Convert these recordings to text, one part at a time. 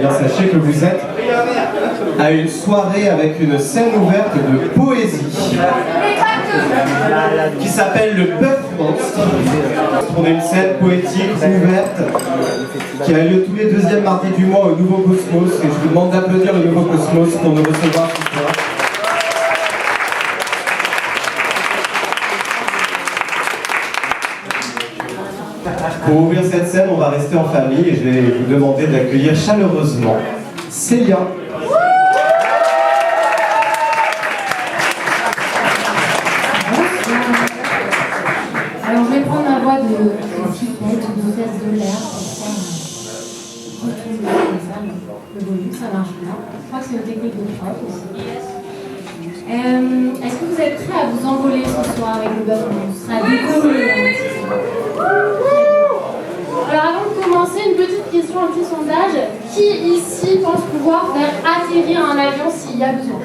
bien sachez que vous êtes à une soirée avec une scène ouverte de poésie qui s'appelle le Bœuf Monstre. On a une scène poétique ouverte qui a lieu tous les deuxièmes mardis du mois au Nouveau Cosmos, et je vous demande d'applaudir le Nouveau Cosmos pour nous recevoir ce soir. Pour ouvrir cette scène, on va rester en famille et je vais vous demander d'accueillir chaleureusement Célia. Alors je vais prendre ma voix de fillette, d'hôtesse de l'air pour faire retrouver le volume, ça marche bien. Je crois que c'est une technique de prod aussi. Est-ce que vous êtes prêts à vous envoler ce soir avec le Bœuf Monstre, à décoller? Alors avant de commencer, une petite question, un petit sondage. Qui ici pense pouvoir faire atterrir un avion s'il y a besoin?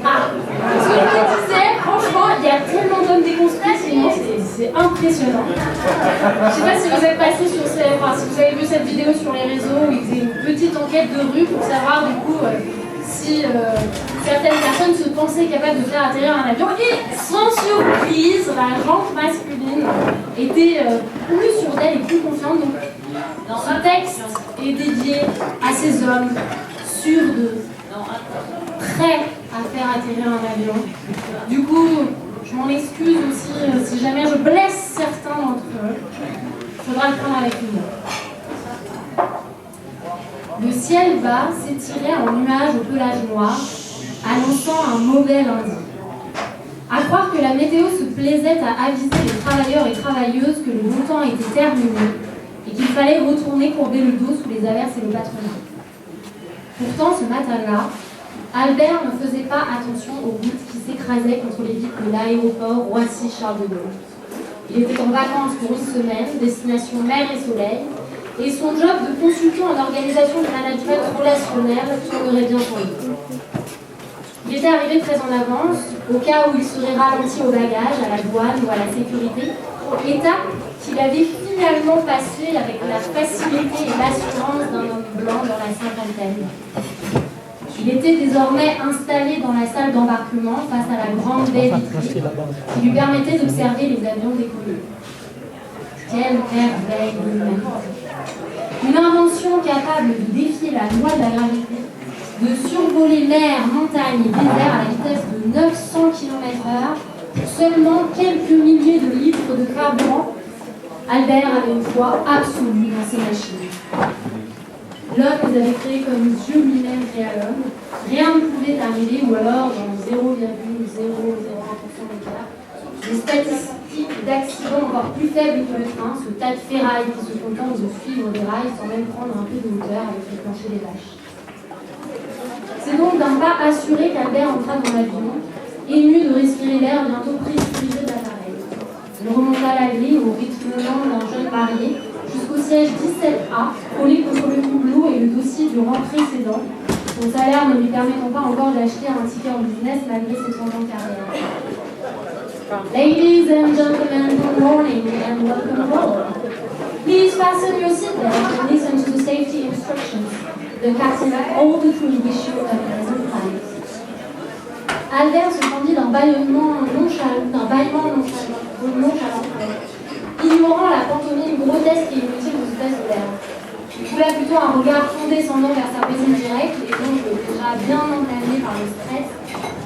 Ah, ce que je me disais, franchement, il y a tellement d'hommes déconstruits, sinon c'est impressionnant. Je ne sais pas si vous êtes passé sur si vous avez vu cette vidéo sur les réseaux où ils faisaient une petite enquête de rue pour savoir du coup si certaines personnes se pensaient capables de faire atterrir un avion. Et sans surprise, la gente masculine était plus sûre d'elle et plus confiante. Donc, ce texte est dédié à ces hommes sûrs d'eux, prêts à faire atterrir un avion. Du coup, je m'en excuse aussi si jamais je blesse certains d'entre eux. Il faudra le prendre avec nous. Le ciel bas s'étirait en nuages au pelage noir, annonçant un mauvais lundi. À croire que la météo se plaisait à aviser les travailleurs et travailleuses que le bon temps était terminé et qu'il fallait retourner courber le dos sous les averses et le patronat. Pourtant, ce matin-là, Albert ne faisait pas attention aux gouttes qui s'écrasaient contre les vitres de l'aéroport Roissy-Charles de Gaulle. Il était en vacances pour une semaine, destination mer et soleil, et son job de consultant en organisation du management relationnel tournerait bien pour lui. Il était arrivé très en avance, au cas où il serait ralenti au bagage, à la douane ou à la sécurité, étape qu'il avait finalement passée avec la facilité et l'assurance d'un homme blanc dans la cinquantaine. Il était désormais installé dans la salle d'embarquement face à la grande baie vitrée qui lui permettait d'observer les avions décoller. Quelle merveille de l'humanité! Une invention capable de défier la loi de la gravité, de survoler mer, montagne et désert à la vitesse de 900 km/h pour seulement quelques milliers de litres de carburant. Albert avait une foi absolue dans ces machines. L'homme les avait créés comme Dieu lui-même créa l'homme. Rien ne pouvait arriver, ou alors dans 0,001% des cas, des statistiques d'accidents encore plus faibles que le train, ce tas de ferraille qui se contente de suivre des rails sans même prendre un peu de hauteur avec le plancher des vaches. C'est donc d'un pas assuré qu'Albert entra dans l'avion, ému de respirer l'air bientôt pressurisé de l'appareil. Il remonta la grille au rythmement d'un jeune marié jusqu'au siège 17A, collé contre le hublot et le dossier du rang précédent, son salaire ne lui permettant pas encore d'acheter un ticket en business malgré ses 30 ans de carrière. Ladies and gentlemen, good morning and welcome aboard. Please fasten your seatbelt and listen to the safety instructions. The captain and all the crew wish you a pleasant flight. Albert se fendit d'un bâillement nonchalant, ignorant la pantomime grotesque et inutile de hôtesse de l'air. Il coula plutôt un regard condescendant vers sa voisine directe, les ongles déjà bien entamés par le stress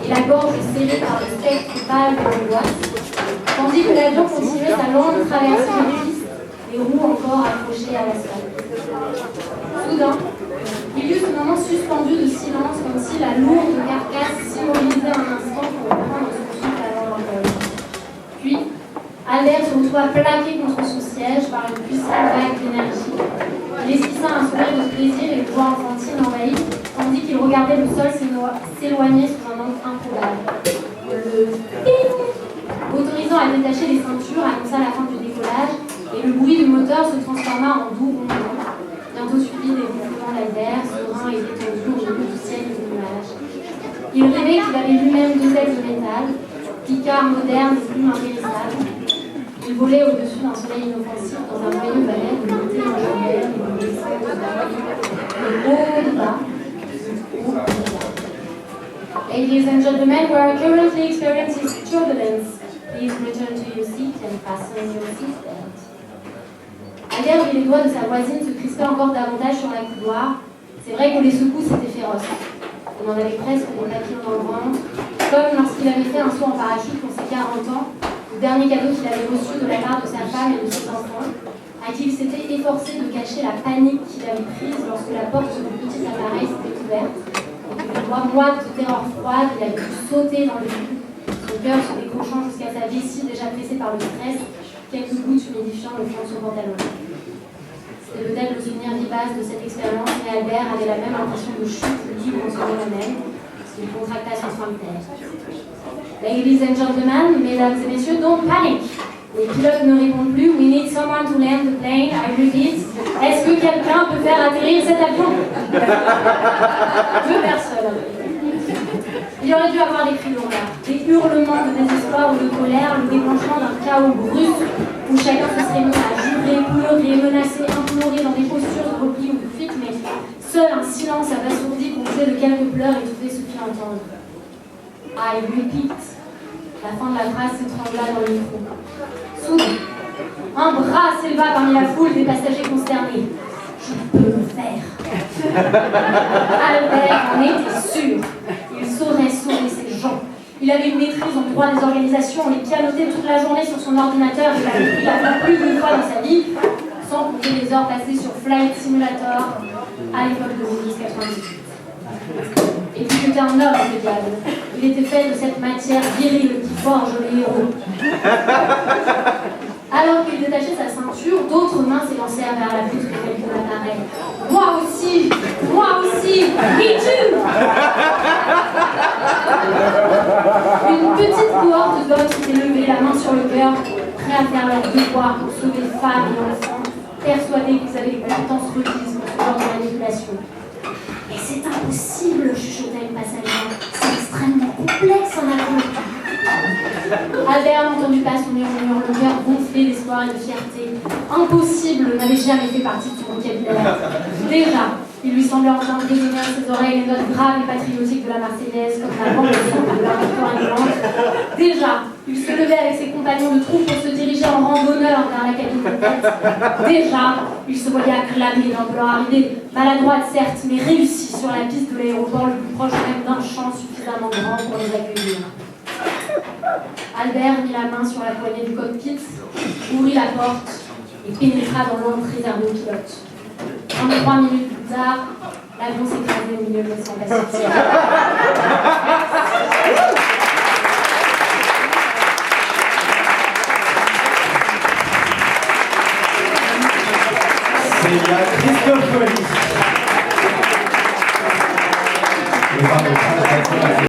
et la gorge serrée par le spectre pâle de l'angoisse, tandis que l'avion continuait sa longue traversée de piste, les roues encore accrochées à l'asphalte. Soudain, il y eut ce moment suspendu de silence, comme si la lourde carcasse s'immobilisait un instant pour reprendre son souffle avant l'envol. Puis, Albert se retrouva plaqué contre son siège par une puissante vague d'énergie. Il esquissa un sourire de plaisir et une voix enfantine envahie, tandis qu'il regardait le sol s'éloigner sous un angle improbable. Le ping, autorisant à détacher les ceintures, annonça la fin du décollage, et le bruit du moteur se transforma en doux ronronnement, bientôt suivi des ronflements d'Albert, serein et détendu au milieu du ciel et des nuages. Il rêvait qu'il avait lui-même deux ailes de métal, Picard moderne et plume impérissable. Il volait au-dessus d'un soleil inoffensif dans un noyau baleine de montée en chandelle et de Le haut du bas. Ladies and gentlemen, we are currently experiencing turbulence. Please return to your seat and fasten your seatbelt. Albert vit les doigts de sa voisine se crisper encore davantage sur la couloir. C'est vrai que les secousses étaient féroces. On en avait presque des papillons dans le ventre, comme lorsqu'il avait fait un saut en parachute pour ses 40 ans, le dernier cadeau qu'il avait reçu de la part de sa femme et de ses enfants, à qui il s'était efforcé de cacher la panique qu'il avait prise lorsque la porte du petit appareil s'était ouverte. Et que moite de terreur froide, il avait dû sauter dans le vide, son cœur se décrochant jusqu'à sa vessie déjà pressée par le stress, quelques gouttes humidifiant le fond de son pantalon. C'était peut-être le souvenir vivace de cette expérience, mais Albert avait la même impression de chute libre en son même. Il contracta son sphincter. Ladies and gentlemen, mesdames et messieurs, don't panic. Les pilotes ne répondent plus. We need someone to land the plane. I repeat. Est-ce que quelqu'un peut faire atterrir cet avion? Deux personnes. Il aurait dû avoir des cris d'horreur, des hurlements de désespoir ou de colère, le déclenchement d'un chaos brusque où chacun se serait mis à jurer, pleurer, menacer, implorer dans des postures de repli ou de fuite, mais seul un silence abasourdi composé de quelques pleurs étouffés se fit entendre. I repeat. La fin de la phrase s'étrangla dans le micro. Soudain, un bras s'éleva parmi la foule des passagers consternés. Je peux le faire. Albert en était sûr. Il saurait sauver ces gens. Il avait une maîtrise en droit des organisations, il pianotait toute la journée sur son ordinateur, il avait pris l'avion plus d'une fois dans sa vie, sans compter les heures passées sur Flight Simulator à l'époque de Windows 98. Et puis c'était un homme, le diable. Il était fait de cette matière virile qui forge les héros. Alors qu'il détachait sa ceinture, d'autres mains s'élancèrent vers la poutre de quelqu'un d'appareil. Moi aussi, me too. Une petite cohorte d'hommes s'était levée, la main sur le cœur, prêts à faire leur devoir pour sauver femmes et enfants, persuadés qu'ils avaient les compétences requises pour ce genre de manipulation. Mais c'est impossible, chuchotait une passagère. C'est extrêmement complexe en avion. Albert n'entendit pas son murmure, le cœur gonflé d'espoir et de fierté. Impossible n'avait jamais fait partie de son vocabulaire. Déjà, il lui semblait entendre résonner à ses oreilles les notes graves et patriotiques de la Marseillaise, comme la bande son de la victoire indolente. Déjà, il se levait avec ses compagnons de troupe pour se diriger en rang d'honneur vers la cabine de tête. Déjà, il se voyait acclamer dans leur arrivée, maladroite certes, mais réussie sur la piste de l'aéroport le plus proche même d'un champ suffisamment grand pour les accueillir. Albert mit la main sur la poignée du cockpit, ouvrit la porte et pénétra dans l'ombre réservée aux pilotes. 23 minutes plus tard, l'avion s'écrasait au milieu de l'océan Pacifique. C'est la Christophe Colli.